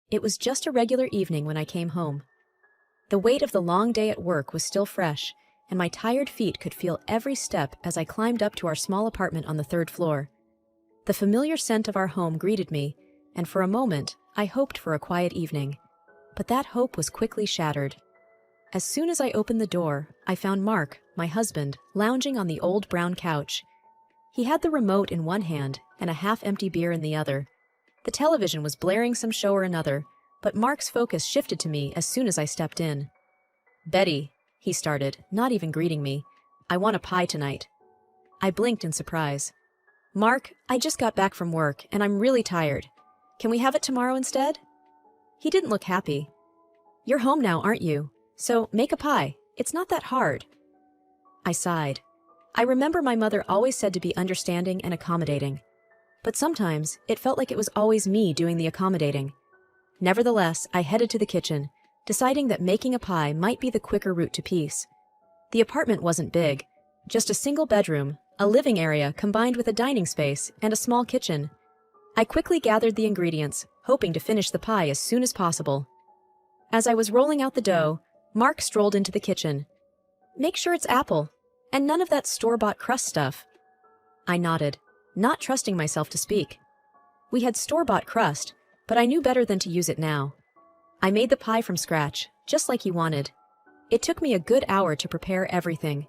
It was just a regular evening when I came home. The weight of the long day at work was still fresh, and my tired feet could feel every step as I climbed up to our small apartment on the third floor. The familiar scent of our home greeted me, and for a moment, I hoped for a quiet evening. But that hope was quickly shattered. As soon as I opened the door, I found Mark, my husband, lounging on the old brown couch. He had the remote in one hand and a half-empty beer in the other. The television was blaring some show or another, but Mark's focus shifted to me as soon as I stepped in. "Betty," he started, not even greeting me, "I want a pie tonight." I blinked in surprise. "Mark, I just got back from work, and I'm really tired. Can we have it tomorrow instead?" He didn't look happy. "You're home now, aren't you? So make a pie. It's not that hard." I sighed. I remember my mother always said to be understanding and accommodating. But sometimes it felt like it was always me doing the accommodating. Nevertheless, I headed to the kitchen, deciding that making a pie might be the quicker route to peace. The apartment wasn't big, just a single bedroom, a living area combined with a dining space, and a small kitchen. I quickly gathered the ingredients, hoping to finish the pie as soon as possible. As I was rolling out the dough, Mark strolled into the kitchen. "Make sure it's apple, and none of that store-bought crust stuff." I nodded, not trusting myself to speak. We had store-bought crust, but I knew better than to use it now. I made the pie from scratch, just like he wanted. It took me a good hour to prepare everything.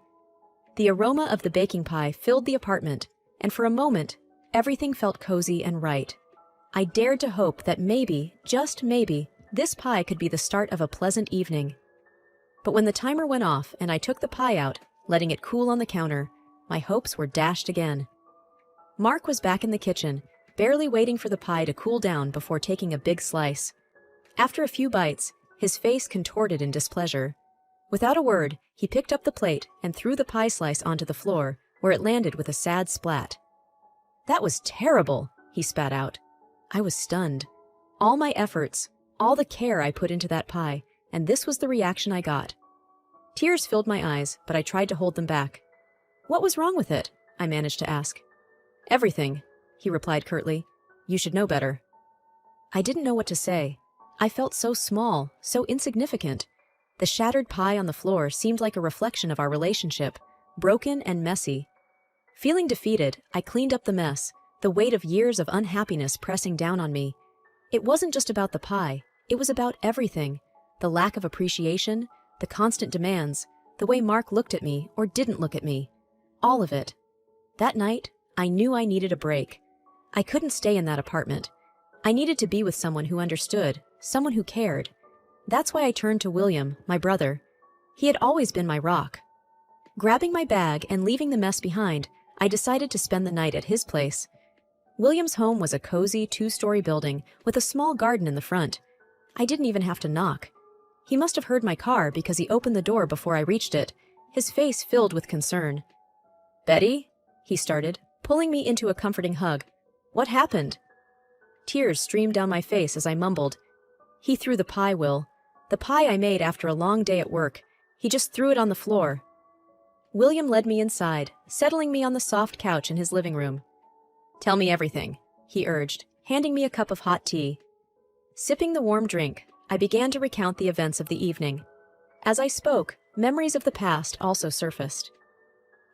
The aroma of the baking pie filled the apartment, and for a moment, everything felt cozy and right. I dared to hope that maybe, just maybe, this pie could be the start of a pleasant evening. But when the timer went off and I took the pie out, letting it cool on the counter, my hopes were dashed again. Mark was back in the kitchen, barely waiting for the pie to cool down before taking a big slice. After a few bites, his face contorted in displeasure. Without a word, he picked up the plate and threw the pie slice onto the floor, where it landed with a sad splat. "That was terrible," he spat out. I was stunned. All my efforts, all the care I put into that pie, and this was the reaction I got. Tears filled my eyes, but I tried to hold them back. "What was wrong with it?" I managed to ask. "Everything," he replied curtly. "You should know better." I didn't know what to say. I felt so small, so insignificant. The shattered pie on the floor seemed like a reflection of our relationship, broken and messy. Feeling defeated, I cleaned up the mess, the weight of years of unhappiness pressing down on me. It wasn't just about the pie, it was about everything. The lack of appreciation, the constant demands, the way Mark looked at me or didn't look at me. All of it. That night, I knew I needed a break. I couldn't stay in that apartment. I needed to be with someone who understood, someone who cared. That's why I turned to William, my brother. He had always been my rock. Grabbing my bag and leaving the mess behind, I decided to spend the night at his place. William's home was a cozy two-story building with a small garden in the front. I didn't even have to knock. He must have heard my car because he opened the door before I reached it, his face filled with concern. "Betty?" he started, pulling me into a comforting hug. "What happened?" Tears streamed down my face as I mumbled. "He threw the pie, Will. The pie I made after a long day at work. He just threw it on the floor." William led me inside, settling me on the soft couch in his living room. "Tell me everything," he urged, handing me a cup of hot tea. Sipping the warm drink, I began to recount the events of the evening. As I spoke, memories of the past also surfaced.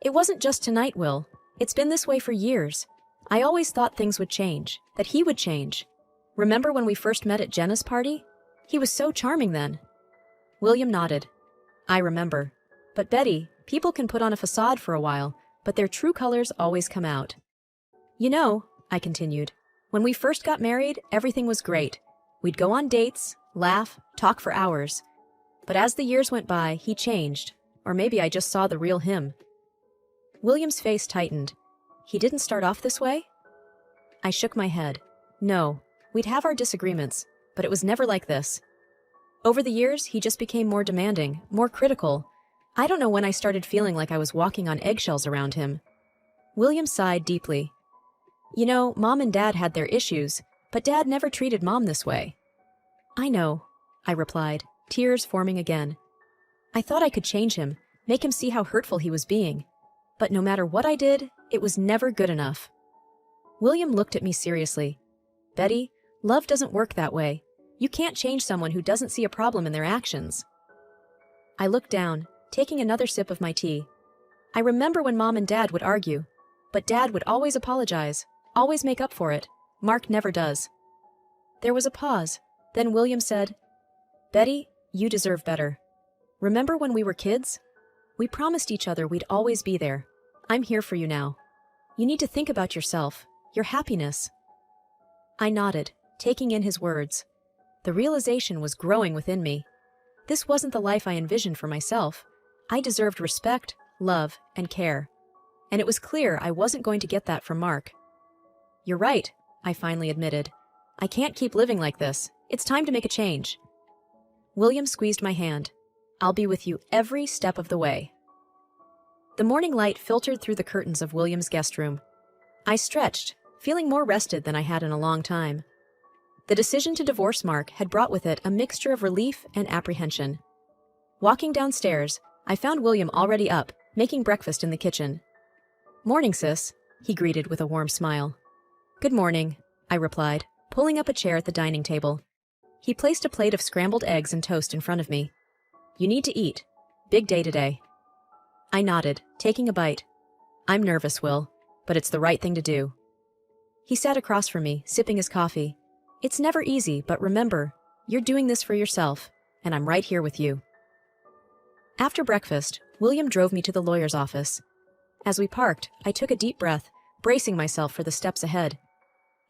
"It wasn't just tonight, Will. It's been this way for years. I always thought things would change, that he would change. Remember when we first met at Jenna's party? He was so charming then." William nodded. "I remember. But Betty, people can put on a facade for a while, but their true colors always come out. You know," I continued, "when we first got married, everything was great. We'd go on dates, laugh, talk for hours. But as the years went by, he changed, or maybe I just saw the real him." William's face tightened. "He didn't start off this way?" I shook my head. "No, we'd have our disagreements, but it was never like this. Over the years, he just became more demanding, more critical. I don't know when I started feeling like I was walking on eggshells around him." William sighed deeply. "You know, Mom and Dad had their issues, but Dad never treated Mom this way." "I know," I replied, tears forming again. "I thought I could change him, make him see how hurtful he was being. But no matter what I did, it was never good enough." William looked at me seriously. "Betty, love doesn't work that way. You can't change someone who doesn't see a problem in their actions. I looked down, taking another sip of my tea. I remember when Mom and Dad would argue, but Dad would always apologize, always make up for it. Mark never does. There was a pause. Then William said, "Betty, you deserve better. Remember when we were kids? We promised each other we'd always be there. I'm here for you now. You need to think about yourself, your happiness." I nodded, taking in his words. The realization was growing within me. This wasn't the life I envisioned for myself. I deserved respect, love, and care. And it was clear I wasn't going to get that from Mark. "You're right," I finally admitted. "I can't keep living like this. It's time to make a change." William squeezed my hand. "I'll be with you every step of the way." The morning light filtered through the curtains of William's guest room. I stretched, feeling more rested than I had in a long time. The decision to divorce Mark had brought with it a mixture of relief and apprehension. Walking downstairs, I found William already up, making breakfast in the kitchen. "Morning, sis," he greeted with a warm smile. "Good morning," I replied, pulling up a chair at the dining table. He placed a plate of scrambled eggs and toast in front of me. "You need to eat. Big day today." I nodded, taking a bite. "I'm nervous, Will, but it's the right thing to do." He sat across from me, sipping his coffee. "It's never easy, but remember, you're doing this for yourself, and I'm right here with you." After breakfast, William drove me to the lawyer's office. As we parked, I took a deep breath, bracing myself for the steps ahead.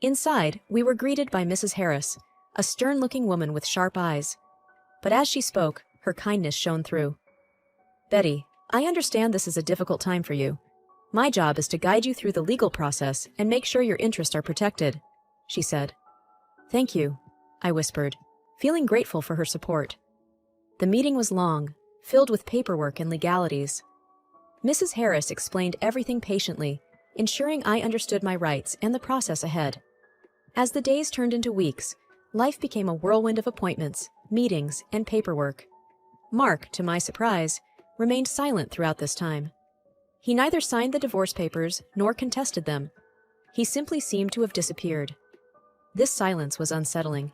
Inside, we were greeted by Mrs. Harris, a stern-looking woman with sharp eyes. But as she spoke, her kindness shone through. "Betty, I understand this is a difficult time for you. My job is to guide you through the legal process and make sure your interests are protected," she said. "Thank you," I whispered, feeling grateful for her support. The meeting was long, filled with paperwork and legalities. Mrs. Harris explained everything patiently, ensuring I understood my rights and the process ahead. As the days turned into weeks, life became a whirlwind of appointments, meetings, and paperwork. Mark, to my surprise, remained silent throughout this time. He neither signed the divorce papers nor contested them. He simply seemed to have disappeared. This silence was unsettling.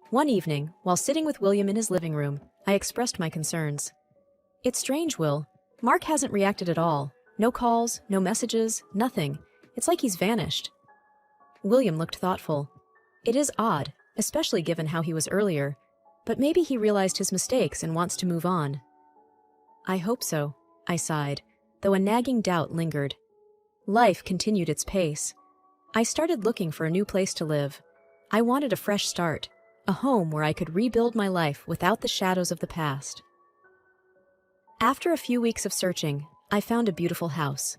One evening, while sitting with William in his living room, I expressed my concerns. "It's strange, Will. Mark hasn't reacted at all. No calls, no messages, nothing. It's like he's vanished." William looked thoughtful. "It is odd, especially given how he was earlier, but maybe he realized his mistakes and wants to move on." "I hope so," I sighed, though a nagging doubt lingered. Life continued its pace. I started looking for a new place to live. I wanted a fresh start, a home where I could rebuild my life without the shadows of the past. After a few weeks of searching, I found a beautiful house.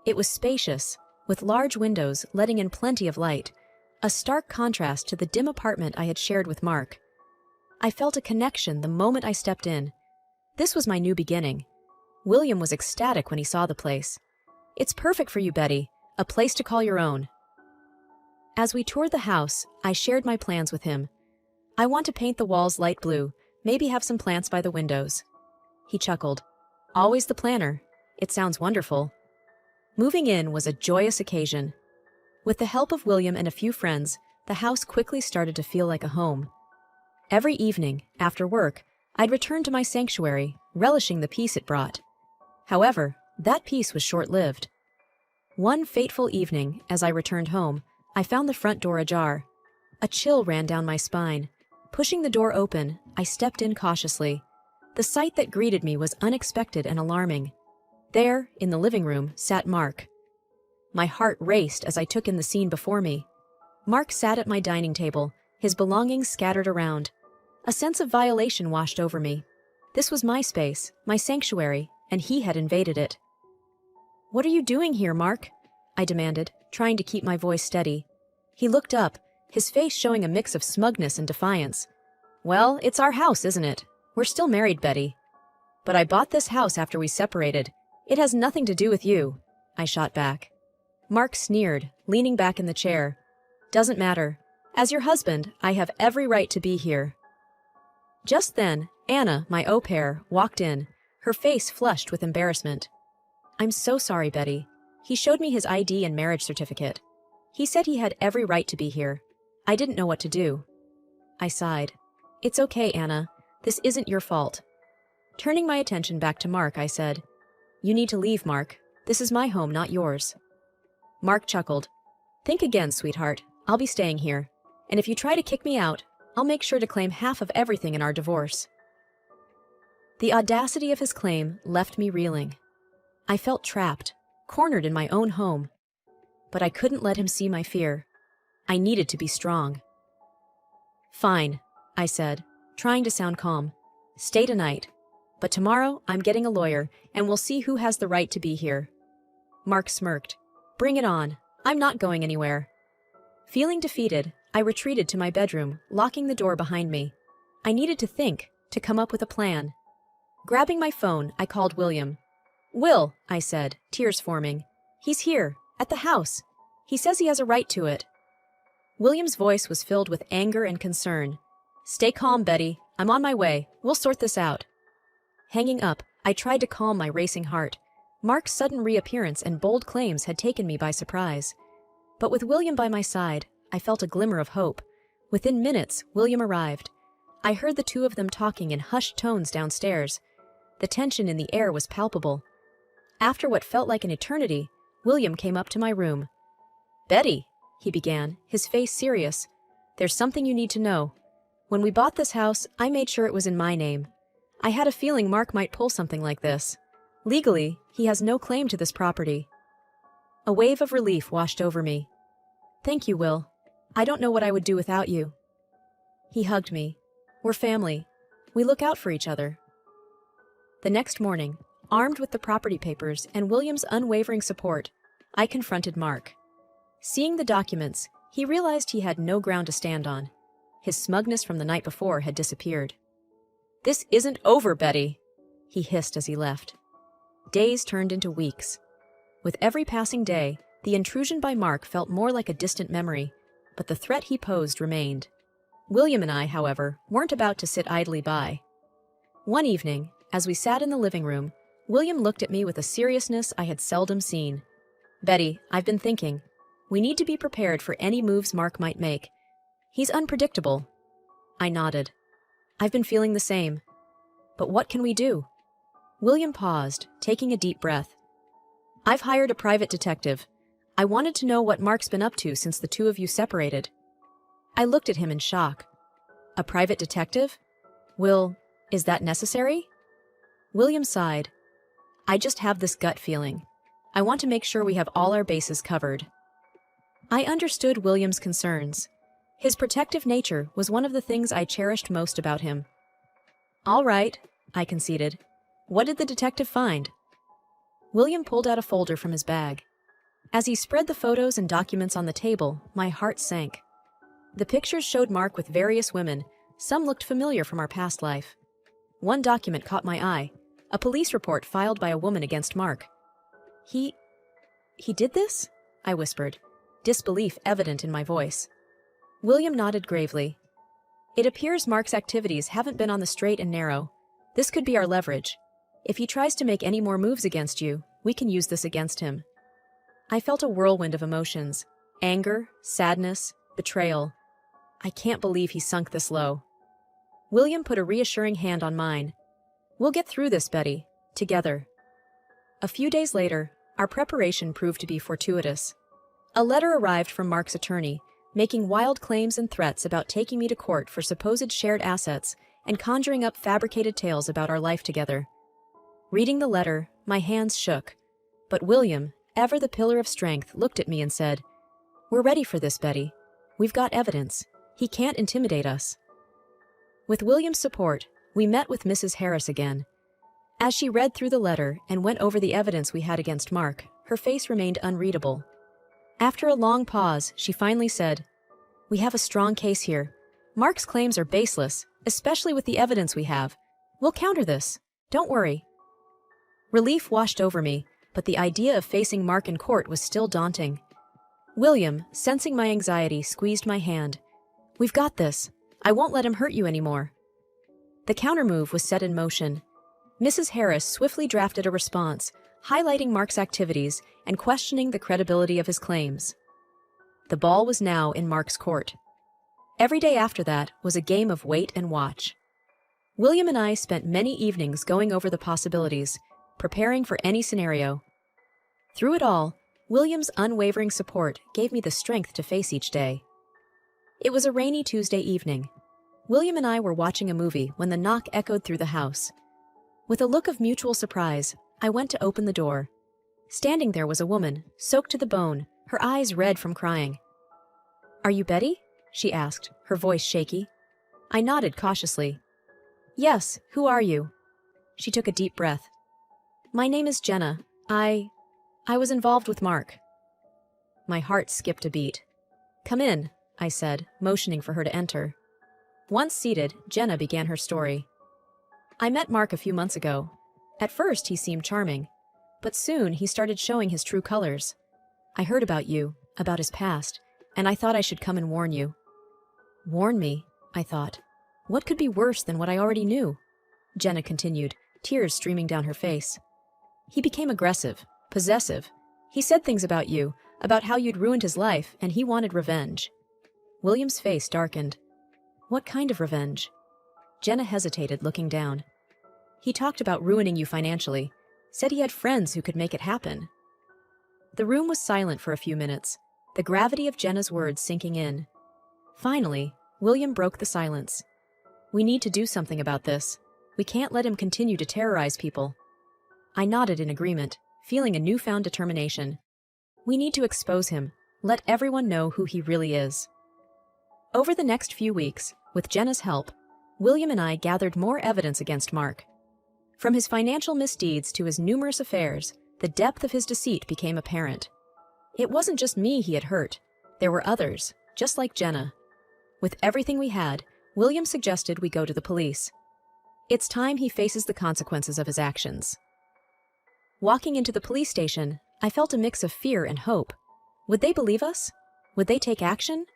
It was spacious, with large windows letting in plenty of light, a stark contrast to the dim apartment I had shared with Mark. I felt a connection the moment I stepped in. This was my new beginning. William was ecstatic when he saw the place. "It's perfect for you, Betty, a place to call your own." As we toured the house, I shared my plans with him. "I want to paint the walls light blue, maybe have some plants by the windows." He chuckled. "Always the planner. It sounds wonderful." Moving in was a joyous occasion. With the help of William and a few friends, the house quickly started to feel like a home. Every evening, after work, I'd return to my sanctuary, relishing the peace it brought. However, that peace was short-lived. One fateful evening, as I returned home, I found the front door ajar. A chill ran down my spine. Pushing the door open, I stepped in cautiously. The sight that greeted me was unexpected and alarming. There, in the living room, sat Mark. My heart raced as I took in the scene before me. Mark sat at my dining table, his belongings scattered around. A sense of violation washed over me. This was my space, my sanctuary, and he had invaded it. "What are you doing here, Mark?" I demanded, trying to keep my voice steady. He looked up, his face showing a mix of smugness and defiance. "Well, it's our house, isn't it? We're still married, Betty. But I bought this house after we separated. It has nothing to do with you," I shot back. Mark sneered, leaning back in the chair. "Doesn't matter. As your husband, I have every right to be here." Just then, Anna, my au pair, walked in, her face flushed with embarrassment. "I'm so sorry, Betty. He showed me his ID and marriage certificate. He said he had every right to be here. I didn't know what to do." I sighed. It's okay, Anna. This isn't your fault. Turning my attention back to Mark, I said, You need to leave, Mark. This is my home, not yours. Mark chuckled. Think again, sweetheart. I'll be staying here. And if you try to kick me out, I'll make sure to claim half of everything in our divorce. The audacity of his claim left me reeling. I felt trapped, cornered in my own home. But I couldn't let him see my fear. I needed to be strong. Fine, I said, trying to sound calm. Stay tonight. But tomorrow, I'm getting a lawyer, and we'll see who has the right to be here. Mark smirked. Bring it on. I'm not going anywhere. Feeling defeated, I retreated to my bedroom, locking the door behind me. I needed to think, to come up with a plan. Grabbing my phone, I called William. Will, I said, tears forming. He's here, at the house. He says he has a right to it. William's voice was filled with anger and concern. Stay calm, Betty. I'm on my way. We'll sort this out. Hanging up, I tried to calm my racing heart. Mark's sudden reappearance and bold claims had taken me by surprise. But with William by my side, I felt a glimmer of hope. Within minutes, William arrived. I heard the two of them talking in hushed tones downstairs. The tension in the air was palpable. After what felt like an eternity, William came up to my room. Betty, he began, his face serious. There's something you need to know. When we bought this house, I made sure it was in my name. I had a feeling Mark might pull something like this. Legally, he has no claim to this property. A wave of relief washed over me. Thank you, Will. I don't know what I would do without you. He hugged me. We're family. We look out for each other. The next morning, armed with the property papers and William's unwavering support, I confronted Mark. Seeing the documents, he realized he had no ground to stand on. His smugness from the night before had disappeared. This isn't over, Betty, he hissed as he left. Days turned into weeks. With every passing day, the intrusion by Mark felt more like a distant memory, but the threat he posed remained. William and I, however, weren't about to sit idly by. One evening, as we sat in the living room, William looked at me with a seriousness I had seldom seen. Betty, I've been thinking. We need to be prepared for any moves Mark might make. He's unpredictable. I nodded. I've been feeling the same. But what can we do? William paused, taking a deep breath. I've hired a private detective. I wanted to know what Mark's been up to since the two of you separated. I looked at him in shock. A private detective? Will, is that necessary? William sighed. I just have this gut feeling. I want to make sure we have all our bases covered. I understood William's concerns. His protective nature was one of the things I cherished most about him. All right, I conceded. What did the detective find? William pulled out a folder from his bag. As he spread the photos and documents on the table, my heart sank. The pictures showed Mark with various women. Some looked familiar from our past life. One document caught my eye, a police report filed by a woman against Mark. He did this? I whispered, disbelief evident in my voice. William nodded gravely. It appears Mark's activities haven't been on the straight and narrow. This could be our leverage. If he tries to make any more moves against you, we can use this against him. I felt a whirlwind of emotions. Anger, sadness, betrayal. I can't believe he sunk this low. William put a reassuring hand on mine. We'll get through this, Betty. Together. A few days later, our preparation proved to be fortuitous. A letter arrived from Mark's attorney, making wild claims and threats about taking me to court for supposed shared assets and conjuring up fabricated tales about our life together. Reading the letter, my hands shook. But William, ever the pillar of strength, looked at me and said, We're ready for this, Betty. We've got evidence. He can't intimidate us. With William's support, we met with Mrs. Harris again. As she read through the letter and went over the evidence we had against Mark, her face remained unreadable. After a long pause, she finally said, We have a strong case here. Mark's claims are baseless, especially with the evidence we have. We'll counter this. Don't worry. Relief washed over me, but the idea of facing Mark in court was still daunting. William, sensing my anxiety, squeezed my hand. We've got this. I won't let him hurt you anymore. The countermove was set in motion. Mrs. Harris swiftly drafted a response, highlighting Mark's activities and questioning the credibility of his claims. The ball was now in Mark's court. Every day after that was a game of wait and watch. William and I spent many evenings going over the possibilities, preparing for any scenario. Through it all, William's unwavering support gave me the strength to face each day. It was a rainy Tuesday evening. William and I were watching a movie when the knock echoed through the house. With a look of mutual surprise, I went to open the door. Standing there was a woman, soaked to the bone, her eyes red from crying. "Are you Betty?" she asked, her voice shaky. I nodded cautiously. "Yes, who are you?" She took a deep breath. "My name is Jenna. I was involved with Mark." My heart skipped a beat. "Come in," I said, motioning for her to enter. Once seated, Jenna began her story. "I met Mark a few months ago. At first, he seemed charming, but soon he started showing his true colors. I heard about you, about his past, and I thought I should come and warn you." "Warn me?" I thought. What could be worse than what I already knew? Jenna continued, tears streaming down her face. "He became aggressive, possessive. He said things about you, about how you'd ruined his life, and he wanted revenge." William's face darkened. "What kind of revenge?" Jenna hesitated, looking down. "He talked about ruining you financially, said he had friends who could make it happen." The room was silent for a few minutes, the gravity of Jenna's words sinking in. Finally, William broke the silence. "We need to do something about this. We can't let him continue to terrorize people." I nodded in agreement, feeling a newfound determination. We need to expose him, let everyone know who he really is. Over the next few weeks, with Jenna's help, William and I gathered more evidence against Mark. From his financial misdeeds to his numerous affairs, the depth of his deceit became apparent. It wasn't just me he had hurt. There were others, just like Jenna. With everything we had, William suggested we go to the police. It's time he faces the consequences of his actions. Walking into the police station, I felt a mix of fear and hope. Would they believe us? Would they take action?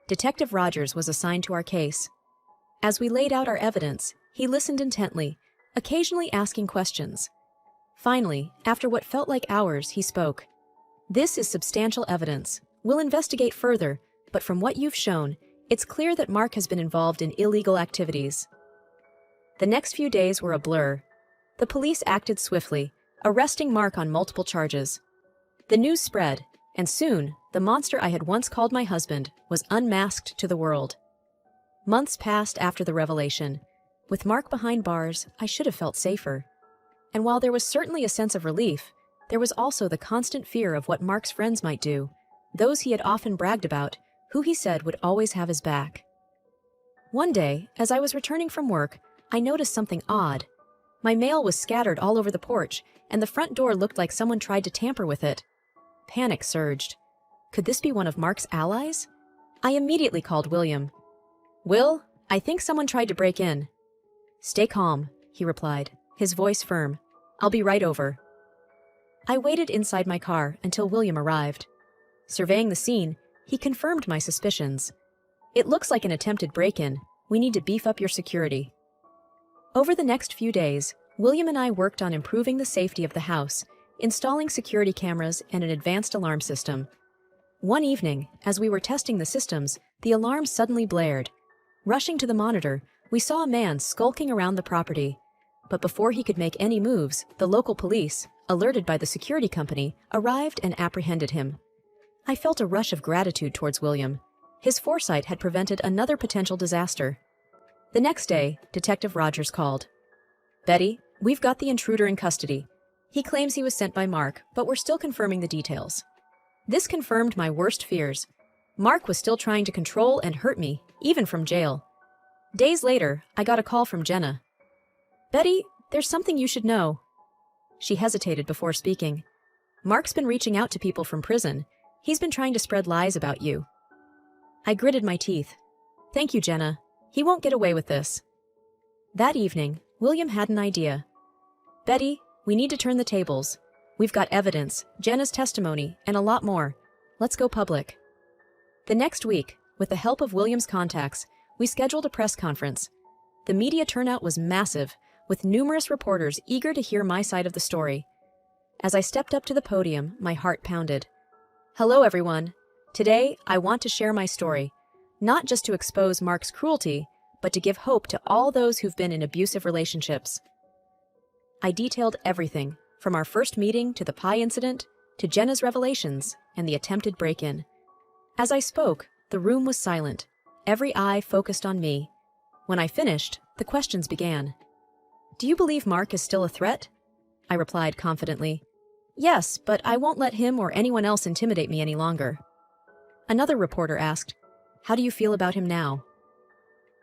Detective Rogers was assigned to our case. As we laid out our evidence, he listened intently, occasionally asking questions. Finally, after what felt like hours, he spoke. "This is substantial evidence. We'll investigate further, but from what you've shown, it's clear that Mark has been involved in illegal activities." The next few days were a blur. The police acted swiftly, arresting Mark on multiple charges. The news spread, and soon, the monster I had once called my husband was unmasked to the world. Months passed after the revelation. With Mark behind bars, I should have felt safer. And while there was certainly a sense of relief, there was also the constant fear of what Mark's friends might do, those he had often bragged about, who he said would always have his back. One day, as I was returning from work, I noticed something odd. My mail was scattered all over the porch, and the front door looked like someone tried to tamper with it. Panic surged. Could this be one of Mark's allies? I immediately called William. "Will, I think someone tried to break in." "Stay calm," he replied, his voice firm. "I'll be right over." I waited inside my car until William arrived. Surveying the scene, he confirmed my suspicions. "It looks like an attempted break-in. We need to beef up your security." Over the next few days, William and I worked on improving the safety of the house, installing security cameras and an advanced alarm system. One evening, as we were testing the systems, the alarm suddenly blared. Rushing to the monitor, we saw a man skulking around the property. But before he could make any moves, the local police, alerted by the security company, arrived and apprehended him. I felt a rush of gratitude towards William. His foresight had prevented another potential disaster. The next day, Detective Rogers called. "Betty, we've got the intruder in custody. He claims he was sent by Mark, but we're still confirming the details." This confirmed my worst fears. Mark was still trying to control and hurt me, even from jail. Days later, I got a call from Jenna. "Betty, there's something you should know." She hesitated before speaking. "Mark's been reaching out to people from prison. He's been trying to spread lies about you." I gritted my teeth. "Thank you, Jenna. He won't get away with this." That evening, William had an idea. "Betty, we need to turn the tables. We've got evidence, Jenna's testimony, and a lot more. Let's go public." The next week, with the help of William's contacts, we scheduled a press conference. The media turnout was massive, with numerous reporters eager to hear my side of the story. As I stepped up to the podium, my heart pounded. "Hello, everyone. Today, I want to share my story. not just to expose Mark's cruelty, but to give hope to all those who've been in abusive relationships. I detailed everything, from our first meeting to the pie incident, to Jenna's revelations and the attempted break-in. As I spoke, the room was silent, every eye focused on me. When I finished, the questions began. "Do you believe Mark is still a threat?" I replied confidently. "Yes, but I won't let him or anyone else intimidate me any longer." Another reporter asked, "How do you feel about him now?"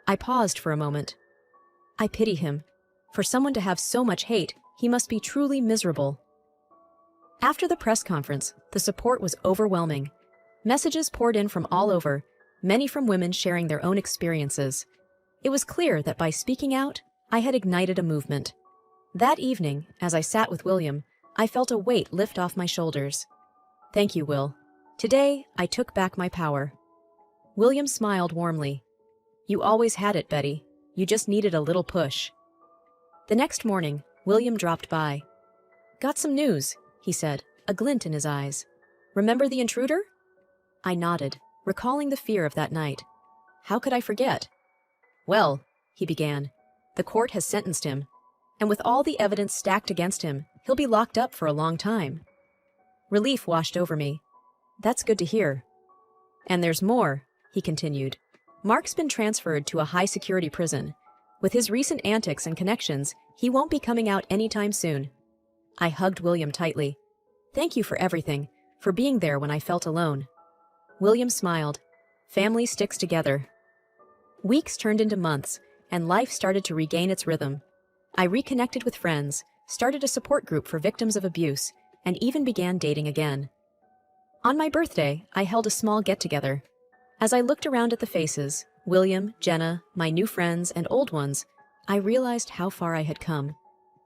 I paused for a moment. "I pity him. For someone to have so much hate, he must be truly miserable." After the press conference, the support was overwhelming. Messages poured in from all over, many from women sharing their own experiences. It was clear that by speaking out, I had ignited a movement. That evening, as I sat with William, I felt a weight lift off my shoulders. "Thank you, Will. Today, I took back my power." William smiled warmly. "You always had it, Betty. You just needed a little push." The next morning, William dropped by. "Got some news," he said, a glint in his eyes. "Remember the intruder?" I nodded, recalling the fear of that night. How could I forget? "Well," he began, "the court has sentenced him, and with all the evidence stacked against him, he'll be locked up for a long time." Relief washed over me. "That's good to hear." "And there's more," he continued. "Mark's been transferred to a high-security prison. With his recent antics and connections, he won't be coming out anytime soon." I hugged William tightly. "Thank you for everything, for being there when I felt alone." William smiled. "Family sticks together." Weeks turned into months, and life started to regain its rhythm. I reconnected with friends, started a support group for victims of abuse, and even began dating again. On my birthday, I held a small get-together. As I looked around at the faces, William, Jenna, my new friends, and old ones, I realized how far I had come.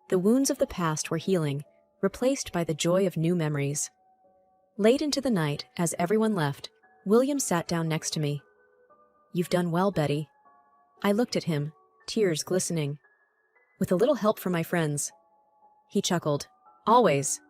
The wounds of the past were healing, replaced by the joy of new memories. Late into the night, as everyone left, William sat down next to me. "You've done well, Betty." I looked at him, tears glistening. "With a little help from my friends." He chuckled. "Always.